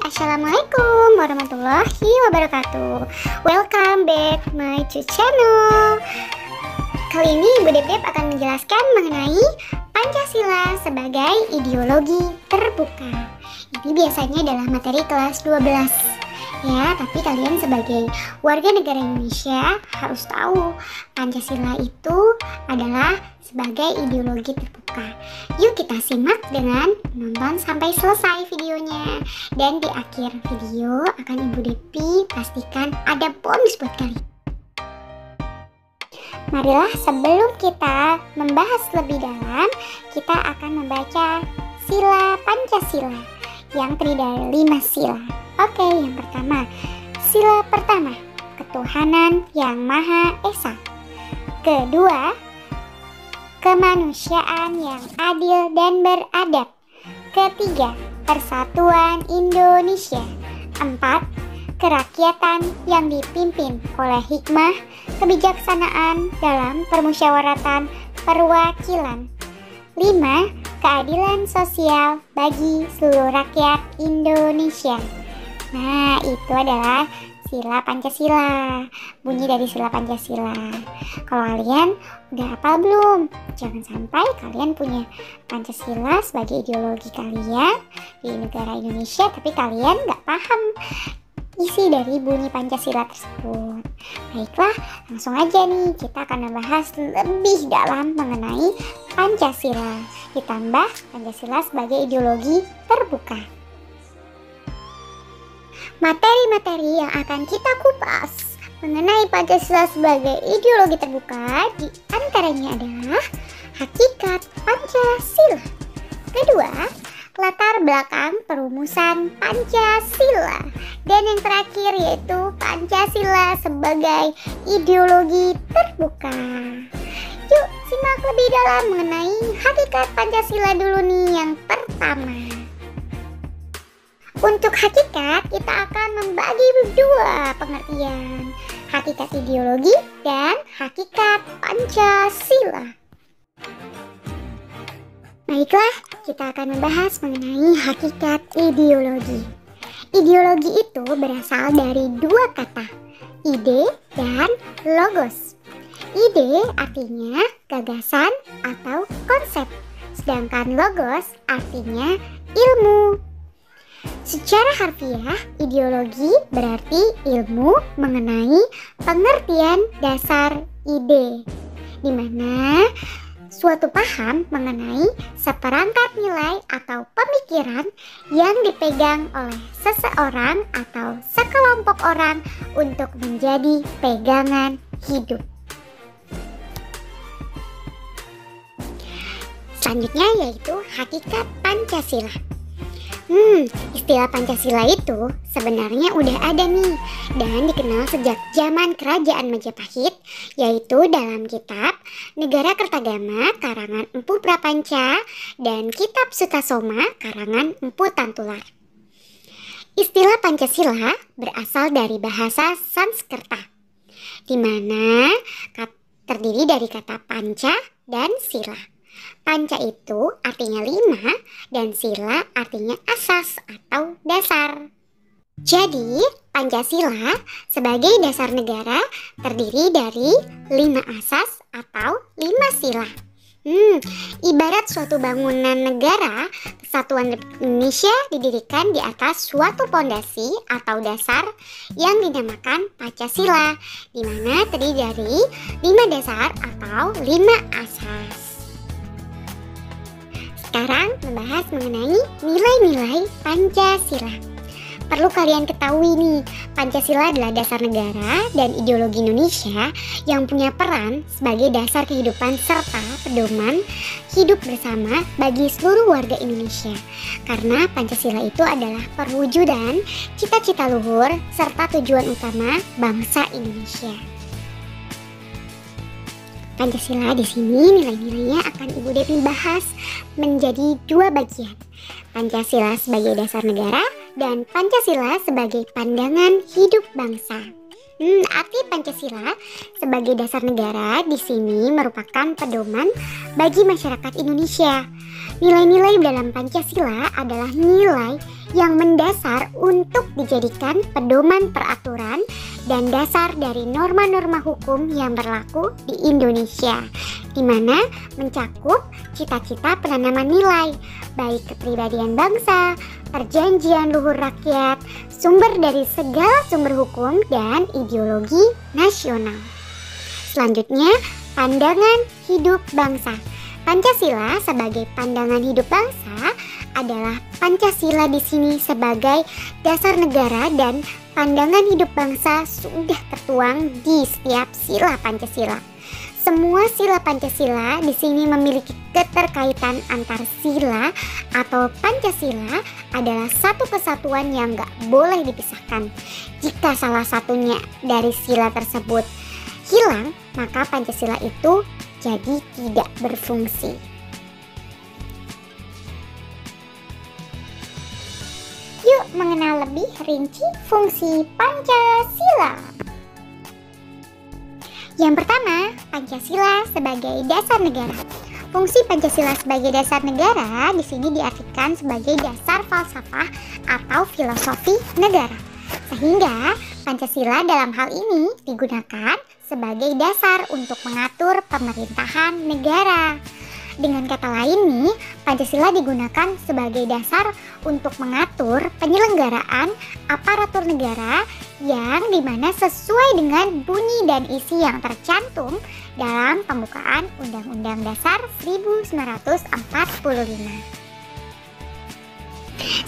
Assalamualaikum warahmatullahi wabarakatuh. Welcome back my channel. Kali ini Ibu Dep akan menjelaskan mengenai Pancasila sebagai ideologi terbuka. Ini biasanya adalah materi kelas 12 ya, tapi kalian sebagai warga negara Indonesia harus tahu Pancasila itu adalah sebagai ideologi terbuka. Yuk kita simak dengan menonton sampai selesai videonya. Dan di akhir video akan Ibu Depi pastikan ada bonus buat kalian. Marilah sebelum kita membahas lebih dalam, kita akan membaca sila Pancasila yang terdiri dari 5 sila. Oke, yang pertama, sila pertama, ketuhanan yang Maha Esa. Kedua, kemanusiaan yang adil dan beradab. Ketiga, persatuan Indonesia. 4, kerakyatan yang dipimpin oleh hikmah kebijaksanaan dalam permusyawaratan perwakilan. 5, keadilan sosial bagi seluruh rakyat Indonesia. Nah, itu adalah sila Pancasila. Bunyi dari sila Pancasila. Kalau kalian udah hafal belum? Jangan sampai kalian punya Pancasila sebagai ideologi kalian di negara Indonesia, tapi kalian nggak paham isi dari bunyi Pancasila tersebut. Baiklah, langsung aja nih kita akan membahas lebih dalam mengenai Pancasila, ditambah Pancasila sebagai ideologi terbuka. Materi-materi yang akan kita kupas mengenai Pancasila sebagai ideologi terbuka di antaranya adalah hakikat Pancasila. Kedua, latar belakang perumusan Pancasila. Dan yang terakhir yaitu Pancasila sebagai ideologi terbuka. Yuk simak lebih dalam mengenai hakikat Pancasila dulu nih yang pertama. Untuk hakikat, kita akan membagi dua pengertian, hakikat ideologi dan hakikat Pancasila. Baiklah, kita akan membahas mengenai hakikat ideologi. Ideologi itu berasal dari dua kata, ide dan logos. Ide artinya gagasan atau konsep, sedangkan logos artinya ilmu. Secara harfiah, ideologi berarti ilmu mengenai pengertian dasar ide, di mana suatu paham mengenai seperangkat nilai atau pemikiran yang dipegang oleh seseorang atau sekelompok orang untuk menjadi pegangan hidup. Selanjutnya yaitu hakikat Pancasila. Istilah Pancasila itu sebenarnya udah ada nih dan dikenal sejak zaman Kerajaan Majapahit, yaitu dalam kitab Negara Kertagama karangan Empu Prapanca dan kitab Sutasoma karangan Empu Tantular. Istilah Pancasila berasal dari bahasa Sanskerta, di mana terdiri dari kata panca dan sila. Panca itu artinya 5 dan sila artinya asas atau dasar. Jadi Pancasila sebagai dasar negara terdiri dari 5 asas atau 5 sila. Ibarat suatu bangunan negara, Kesatuan Republik Indonesia didirikan di atas suatu pondasi atau dasar yang dinamakan Pancasila, di mana terdiri dari 5 dasar atau 5 asas. Sekarang membahas mengenai nilai-nilai Pancasila. Perlu kalian ketahui nih, Pancasila adalah dasar negara dan ideologi Indonesia yang punya peran sebagai dasar kehidupan serta pedoman hidup bersama bagi seluruh warga Indonesia. Karena Pancasila itu adalah perwujudan cita-cita luhur serta tujuan utama bangsa Indonesia. Pancasila di sini nilai-nilainya akan Ibu Depi bahas menjadi 2 bagian. Pancasila sebagai dasar negara dan Pancasila sebagai pandangan hidup bangsa. Arti Pancasila sebagai dasar negara di sini merupakan pedoman bagi masyarakat Indonesia. Nilai-nilai dalam Pancasila adalah nilai yang mendasar untuk dijadikan pedoman peraturan dan dasar dari norma-norma hukum yang berlaku di Indonesia, di mana mencakup cita-cita penanaman nilai, baik kepribadian bangsa, perjanjian luhur rakyat, sumber dari segala sumber hukum, dan ideologi nasional. Selanjutnya, pandangan hidup bangsa. Pancasila sebagai pandangan hidup bangsa adalah Pancasila di sini sebagai dasar negara, dan pandangan hidup bangsa sudah tertuang di setiap sila Pancasila. Semua sila Pancasila di sini memiliki keterkaitan antar sila atau Pancasila adalah satu kesatuan yang gak boleh dipisahkan. Jika salah satunya dari sila tersebut hilang, maka Pancasila itu jadi tidak berfungsi. Yuk mengenal lebih rinci fungsi Pancasila. Yang pertama, Pancasila sebagai dasar negara. Fungsi Pancasila sebagai dasar negara di sini diartikan sebagai dasar falsafah atau filosofi negara. Sehingga Pancasila dalam hal ini digunakan sebagai dasar untuk mengatur pemerintahan negara. Dengan kata lain nih, Pancasila digunakan sebagai dasar untuk mengatur penyelenggaraan aparatur negara yang dimana sesuai dengan bunyi dan isi yang tercantum dalam pembukaan Undang-Undang Dasar 1945.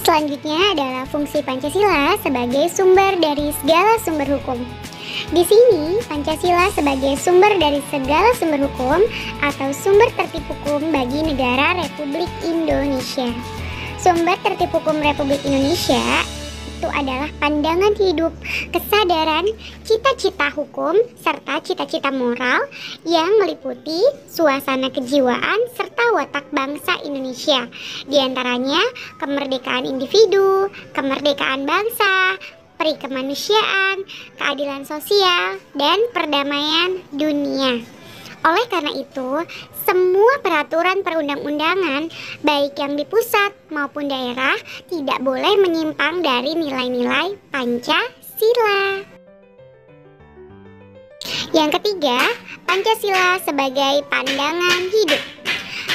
Selanjutnya adalah fungsi Pancasila sebagai sumber dari segala sumber hukum. Di sini, Pancasila sebagai sumber dari segala sumber hukum atau sumber tertib hukum bagi negara Republik Indonesia. Sumber tertib hukum Republik Indonesia itu adalah pandangan hidup, kesadaran, cita-cita hukum, serta cita-cita moral yang meliputi suasana kejiwaan serta watak bangsa Indonesia. Di antaranya kemerdekaan individu, kemerdekaan bangsa, peri kemanusiaan, keadilan sosial, dan perdamaian dunia. Oleh karena itu, semua peraturan perundang-undangan, baik yang di pusat maupun daerah, tidak boleh menyimpang dari nilai-nilai Pancasila. Yang ketiga, Pancasila sebagai pandangan hidup.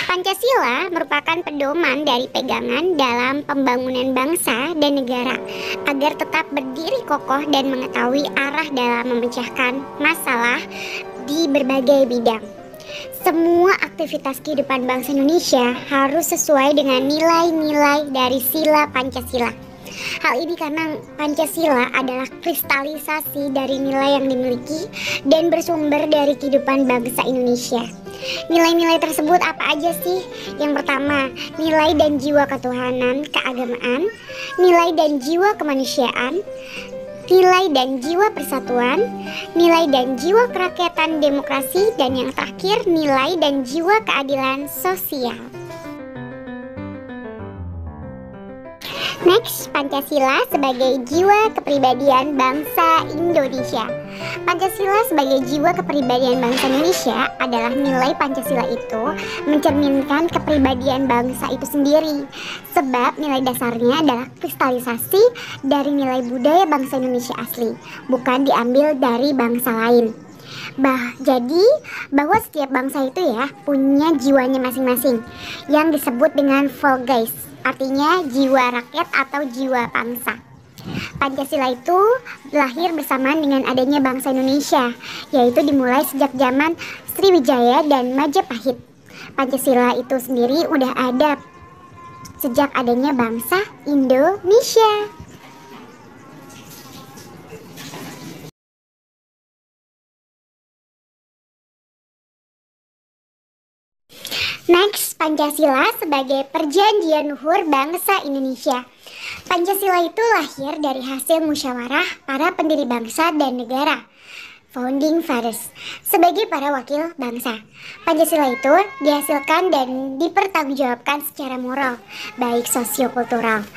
Pancasila merupakan pedoman dari pegangan dalam pembangunan bangsa dan negara agar tetap berdiri kokoh dan mengetahui arah dalam memecahkan masalah di berbagai bidang. Semua aktivitas kehidupan bangsa Indonesia harus sesuai dengan nilai-nilai dari sila Pancasila. Hal ini karena Pancasila adalah kristalisasi dari nilai yang dimiliki dan bersumber dari kehidupan bangsa Indonesia. Nilai-nilai tersebut apa aja sih? Yang pertama, nilai dan jiwa ketuhanan, keagamaan, nilai dan jiwa kemanusiaan, nilai dan jiwa persatuan, nilai dan jiwa kerakyatan demokrasi, dan yang terakhir, nilai dan jiwa keadilan sosial. Next, Pancasila sebagai jiwa kepribadian bangsa Indonesia. Pancasila sebagai jiwa kepribadian bangsa Indonesia adalah nilai Pancasila itu mencerminkan kepribadian bangsa itu sendiri. Sebab nilai dasarnya adalah kristalisasi dari nilai budaya bangsa Indonesia asli, bukan diambil dari bangsa lain. Jadi bahwa setiap bangsa itu ya punya jiwanya masing-masing yang disebut dengan Volgeist, artinya jiwa rakyat atau jiwa bangsa. Pancasila itu lahir bersamaan dengan adanya bangsa Indonesia, yaitu dimulai sejak zaman Sriwijaya dan Majapahit. Pancasila itu sendiri udah ada sejak adanya bangsa Indonesia. Next, Pancasila sebagai perjanjian luhur bangsa Indonesia. Pancasila itu lahir dari hasil musyawarah para pendiri bangsa dan negara, Founding Fathers, sebagai para wakil bangsa. Pancasila itu dihasilkan dan dipertanggungjawabkan secara moral, baik sosiokultural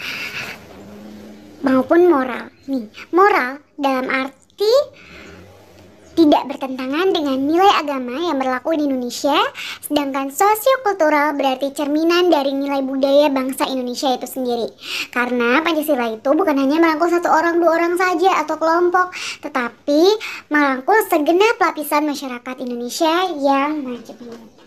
maupun moral. Moral dalam arti tidak bertentangan dengan nilai agama yang berlaku di Indonesia, sedangkan sosiokultural berarti cerminan dari nilai budaya bangsa Indonesia itu sendiri. Karena Pancasila itu bukan hanya merangkul satu orang, dua orang saja atau kelompok, tetapi merangkul segenap lapisan masyarakat Indonesia yang majemuk.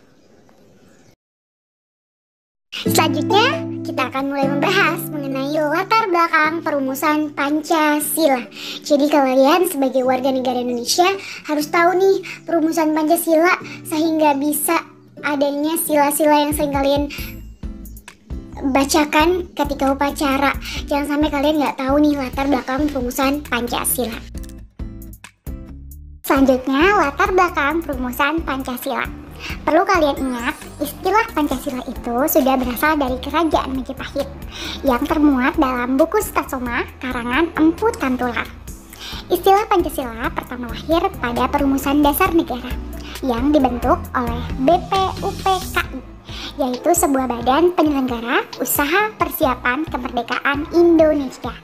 Selanjutnya, kita akan mulai membahas mengenai latar belakang perumusan Pancasila. Jadi kalian sebagai warga negara Indonesia harus tahu nih perumusan Pancasila sehingga bisa adanya sila-sila yang sering kalian bacakan ketika upacara. Jangan sampai kalian nggak tahu nih latar belakang perumusan Pancasila. Selanjutnya, latar belakang perumusan Pancasila. Perlu kalian ingat, istilah Pancasila itu sudah berasal dari Kerajaan Majapahit yang termuat dalam buku Sutasoma karangan Empu Tantular. Istilah Pancasila pertama lahir pada Perumusan Dasar Negara yang dibentuk oleh BPUPKI, yaitu sebuah badan penyelenggara usaha persiapan kemerdekaan Indonesia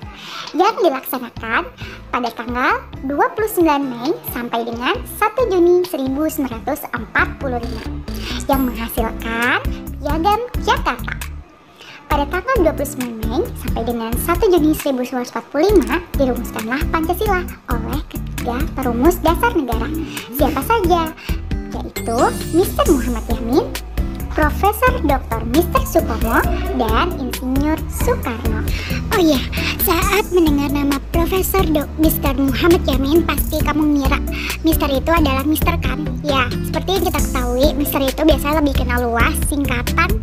yang dilaksanakan pada tanggal 29 Mei sampai dengan 1 Juni 1945 yang menghasilkan Piagam Jakarta. Pada tanggal 29 Mei sampai dengan 1 Juni 1945 dirumuskanlah Pancasila oleh ketiga perumus dasar negara. Siapa saja? Yaitu Mr. Muhammad Yamin, Profesor Dr. Mr. Supomo, dan Insinyur Soekarno. Oh iya, saat mendengar nama Profesor Mr. Muhammad Yamin, pasti kamu mengira Mr. itu adalah Mr. kan? Ya, seperti yang kita ketahui, Mr. itu biasanya lebih kenal luas, singkatan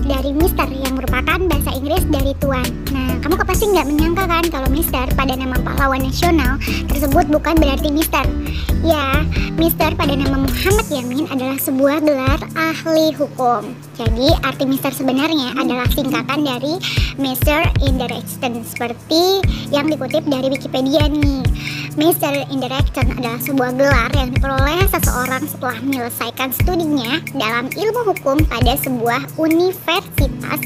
dari Mister yang merupakan bahasa Inggris dari Tuan. Nah, kamu pasti nggak menyangka kan kalau Mister pada nama pahlawan nasional tersebut bukan berarti Mister. Ya, Mister pada nama Muhammad Yamin adalah sebuah gelar ahli hukum. Jadi, arti Mister sebenarnya adalah singkatan dari Master in Direction, seperti yang dikutip dari Wikipedia nih. Master in Direction adalah sebuah gelar yang diperoleh seseorang setelah menyelesaikan studinya dalam ilmu hukum pada sebuah universitas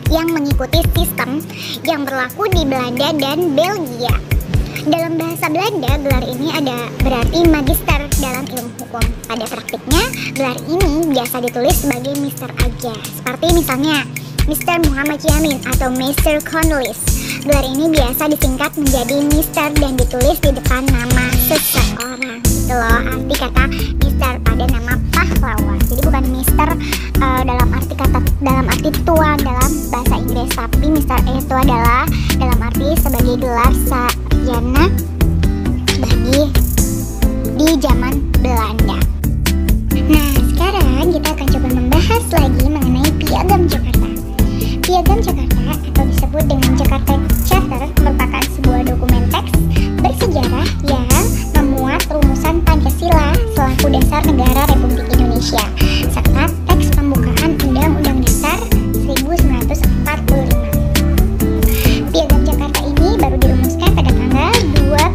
yang mengikuti sistem yang berlaku di Belanda dan Belgia. Dalam bahasa Belanda, gelar ini ada berarti magister dalam ilmu hukum. Pada praktiknya, gelar ini biasa ditulis sebagai Mister aja. Seperti misalnya Mr. Muhammad Yamin atau Mr. Cornelius. Gelar ini biasa disingkat menjadi Mister dan ditulis di depan nama seseorang. Itu loh arti kata Mister pada nama pahlawan. Jadi bukan Mister dalam arti tuan dalam bahasa Inggris, tapi Mister itu adalah dalam arti sebagai gelar sarjana bagi di zaman Belanda. Nah, sekarang kita akan coba membahas lagi mengenai Piagam Jakarta. Piagam Jakarta atau disebut dengan Jakarta Charter merupakan sebuah dokumen teks bersejarah yang memuat rumusan Pancasila selaku dasar negara Republik Indonesia serta teks pembukaan Undang-Undang Dasar 1945. Piagam Jakarta ini baru dirumuskan pada tanggal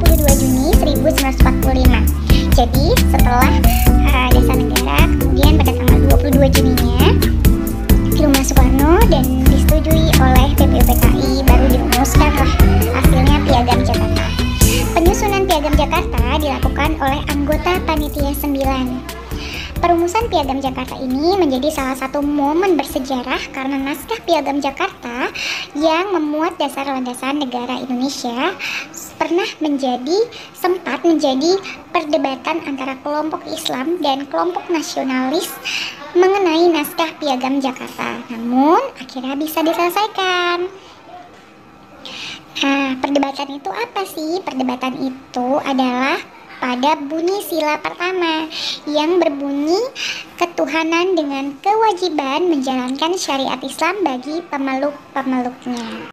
22 Juni 1945. Jadi setelah dasar negara, kemudian pada tanggal 22 Juninya di Rumah Soekarno dan disetujui oleh BPUPKI, baru dirumuskan hasilnya Piagam Jakarta. Penyusunan Piagam Jakarta dilakukan oleh anggota Panitia 9. Perumusan Piagam Jakarta ini menjadi salah satu momen bersejarah karena naskah Piagam Jakarta yang memuat dasar landasan negara Indonesia sempat menjadi perdebatan antara kelompok Islam dan kelompok nasionalis mengenai naskah Piagam Jakarta. Namun akhirnya bisa diselesaikan. Nah, perdebatan itu apa sih? Perdebatan itu adalah pada bunyi sila pertama yang berbunyi ketuhanan dengan kewajiban menjalankan syariat Islam bagi pemeluk-pemeluknya.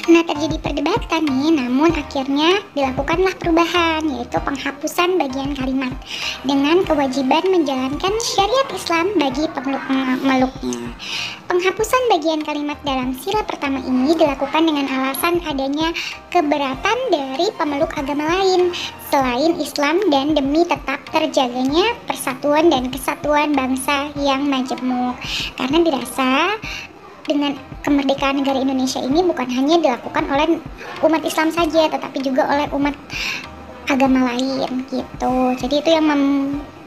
Karena terjadi perdebatan nih, namun akhirnya dilakukanlah perubahan, yaitu penghapusan bagian kalimat dengan kewajiban menjalankan syariat Islam bagi pemeluk-pemeluknya. Penghapusan bagian kalimat dalam sila pertama ini dilakukan dengan alasan adanya keberatan dari pemeluk agama lain selain Islam dan demi tetap terjaganya persatuan dan kesatuan bangsa yang majemuk. Karena dirasa dengan kemerdekaan negara Indonesia ini bukan hanya dilakukan oleh umat Islam saja, tetapi juga oleh umat agama lain gitu. Jadi itu yang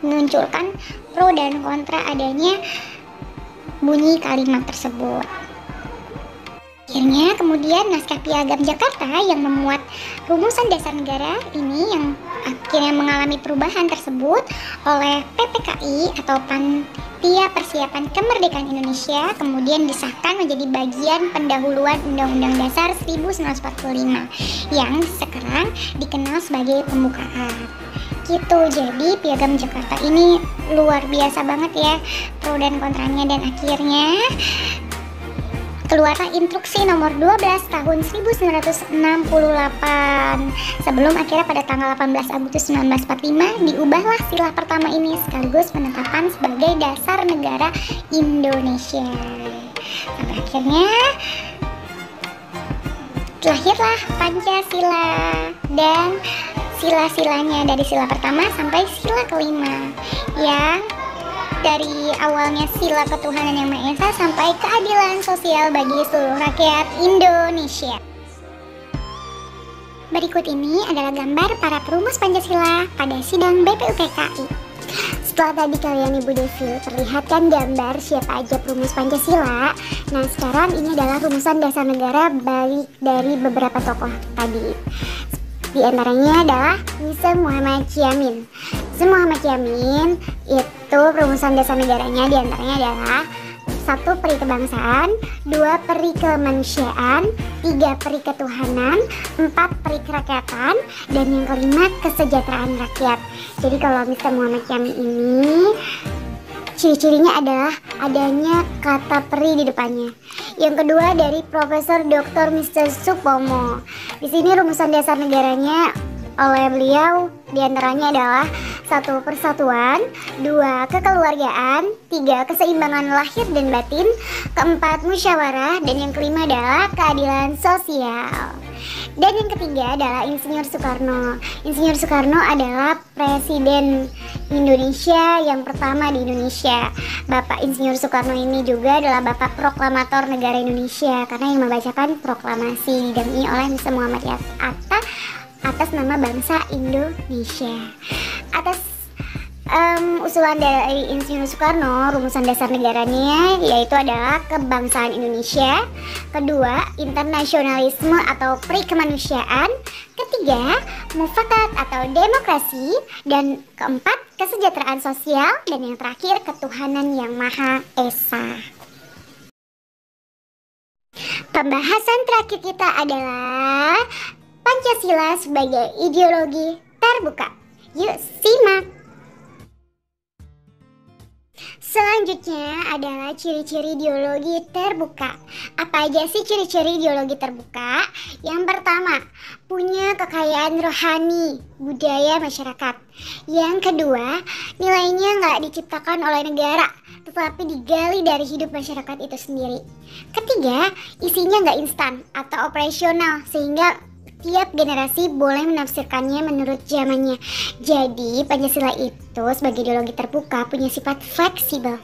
menunjukkan pro dan kontra adanya bunyi kalimat tersebut. Akhirnya kemudian naskah Piagam Jakarta yang memuat rumusan dasar negara ini yang akhirnya mengalami perubahan tersebut oleh PPKI atau Panitia Persiapan Kemerdekaan Indonesia kemudian disahkan menjadi bagian pendahuluan Undang-Undang Dasar 1945 yang sekarang dikenal sebagai pembukaan. Gitu, jadi Piagam Jakarta ini luar biasa banget ya pro dan kontranya, dan akhirnya keluarlah instruksi nomor 12 tahun 1968 sebelum akhirnya pada tanggal 18 Agustus 1945 diubahlah sila pertama ini sekaligus penetapan sebagai dasar negara Indonesia. Sampai akhirnya lahirlah Pancasila dan sila-silanya dari sila pertama sampai sila kelima yang dari awalnya sila ketuhanan yang Maha Esa sampai keadilan sosial bagi seluruh rakyat Indonesia. Berikut ini adalah gambar para perumus Pancasila pada sidang BPUPKI. Setelah tadi kalian Ibu Devi perlihatkan gambar siapa aja perumus Pancasila, nah sekarang ini adalah rumusan dasar negara balik dari beberapa tokoh tadi. Di antaranya adalah Nise Muhammad Yamin. Nise Muhammad Yamin itu rumusan dasar negaranya diantaranya adalah 1. Peri kebangsaan, 2. Peri kemanusiaan, 3. Peri ketuhanan, 4. Peri kerakyatan, dan yang kelima kesejahteraan rakyat. Jadi kalau Nise Muhammad Yamin ini ciri-cirinya adalah adanya kata peri di depannya. Yang kedua dari Profesor Dr. Mr. Supomo. Di sini rumusan dasar negaranya oleh beliau diantaranya adalah 1. Persatuan, 2. Kekeluargaan, 3. Keseimbangan lahir dan batin, 4. Musyawarah, dan yang kelima adalah keadilan sosial. Dan yang ketiga adalah Insinyur Soekarno. Insinyur Soekarno adalah Presiden Indonesia yang pertama di Indonesia. Bapak Insinyur Soekarno ini juga adalah Bapak Proklamator Negara Indonesia karena yang membacakan proklamasi didampingi oleh Mr. Muhammad Hatta atas nama bangsa Indonesia. Atas usulan dari Insinyur Soekarno, rumusan dasar negaranya yaitu adalah kebangsaan Indonesia, kedua internasionalisme atau peri kemanusiaan, ketiga mufakat atau demokrasi, dan keempat kesejahteraan sosial, dan yang terakhir ketuhanan yang Maha Esa. Pembahasan terakhir kita adalah Pancasila sebagai ideologi terbuka. Yuk simak. Selanjutnya adalah ciri-ciri ideologi terbuka. Apa aja sih ciri-ciri ideologi terbuka? Yang pertama, punya kekayaan rohani, budaya masyarakat. Yang kedua, nilainya nggak diciptakan oleh negara, tetapi digali dari hidup masyarakat itu sendiri. Ketiga, isinya nggak instan atau operasional, sehingga tiap generasi boleh menafsirkannya menurut zamannya. Jadi Pancasila itu sebagai ideologi terbuka punya sifat fleksibel.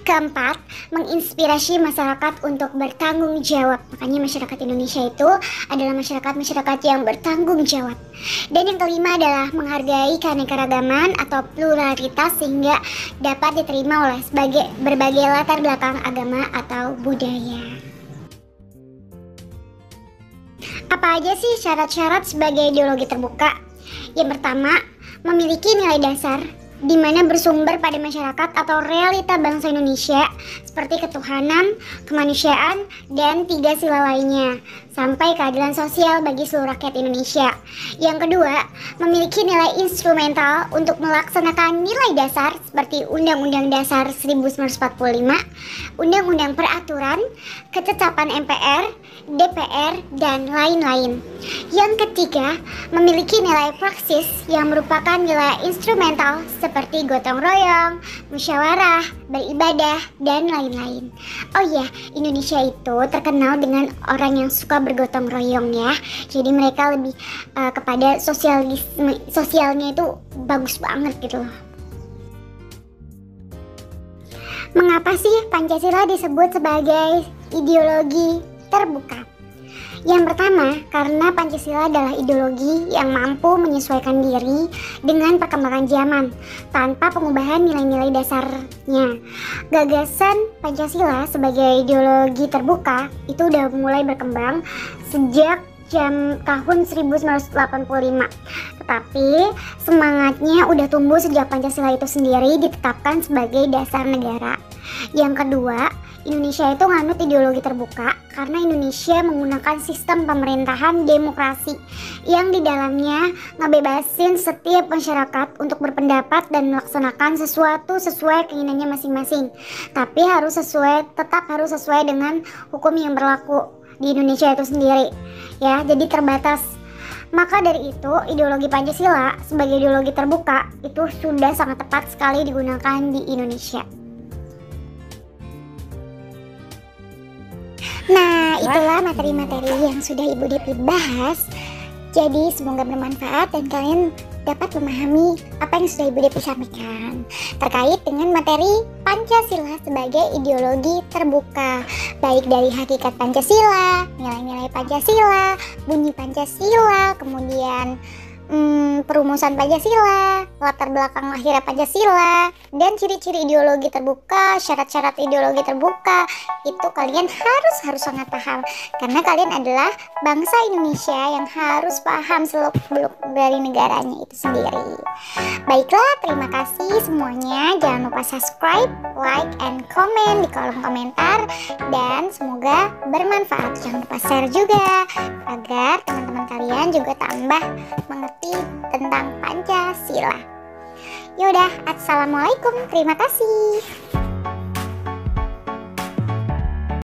Keempat, menginspirasi masyarakat untuk bertanggung jawab. Makanya masyarakat Indonesia itu adalah masyarakat yang bertanggung jawab. Dan yang kelima adalah menghargai keanekaragaman atau pluralitas sehingga dapat diterima oleh berbagai latar belakang agama atau budaya. Apa aja sih syarat-syarat sebagai ideologi terbuka? Yang pertama, memiliki nilai dasar di mana bersumber pada masyarakat atau realita bangsa Indonesia seperti ketuhanan, kemanusiaan, dan 3 sila lainnya, sampai keadilan sosial bagi seluruh rakyat Indonesia. Yang kedua, memiliki nilai instrumental untuk melaksanakan nilai dasar seperti Undang-Undang Dasar 1945, Undang-Undang Peraturan, Ketetapan MPR, DPR, dan lain-lain. Yang ketiga, memiliki nilai praksis yang merupakan nilai instrumental seperti gotong royong, musyawarah, beribadah, dan lain-lain. Oh iya, Indonesia itu terkenal dengan orang yang suka bergotong royong ya. Jadi mereka lebih kepada sosialnya itu bagus banget gitu loh. Mengapa sih Pancasila disebut sebagai ideologi terbuka? Yang pertama, karena Pancasila adalah ideologi yang mampu menyesuaikan diri dengan perkembangan zaman tanpa pengubahan nilai-nilai dasarnya. Gagasan Pancasila sebagai ideologi terbuka itu udah mulai berkembang sejak tahun 1985. Tetapi semangatnya udah tumbuh sejak Pancasila itu sendiri ditetapkan sebagai dasar negara. Yang kedua, Indonesia itu nganut ideologi terbuka karena Indonesia menggunakan sistem pemerintahan demokrasi yang di dalamnya ngebebasin setiap masyarakat untuk berpendapat dan melaksanakan sesuatu sesuai keinginannya masing-masing. Tapi tetap harus sesuai dengan hukum yang berlaku di Indonesia itu sendiri. Ya, jadi terbatas. Maka dari itu, ideologi Pancasila sebagai ideologi terbuka itu sudah sangat tepat sekali digunakan di Indonesia. Nah, itulah materi-materi yang sudah Ibu Devi bahas. Jadi semoga bermanfaat dan kalian dapat memahami apa yang sudah Ibu Devi sampaikan terkait dengan materi Pancasila sebagai ideologi terbuka, baik dari hakikat Pancasila, nilai-nilai Pancasila, bunyi Pancasila, kemudian perumusan Pancasila, latar belakang lahirnya Pancasila, dan ciri-ciri ideologi terbuka, syarat-syarat ideologi terbuka. Itu kalian harus sangat paham karena kalian adalah bangsa Indonesia yang harus paham seluk-beluk dari negaranya itu sendiri. Baiklah, terima kasih semuanya. Jangan lupa subscribe, like, and comment di kolom komentar, dan semoga bermanfaat. Jangan lupa share juga agar teman-teman kalian juga tambah mengerti tentang Pancasila. Yaudah, assalamualaikum, terima kasih.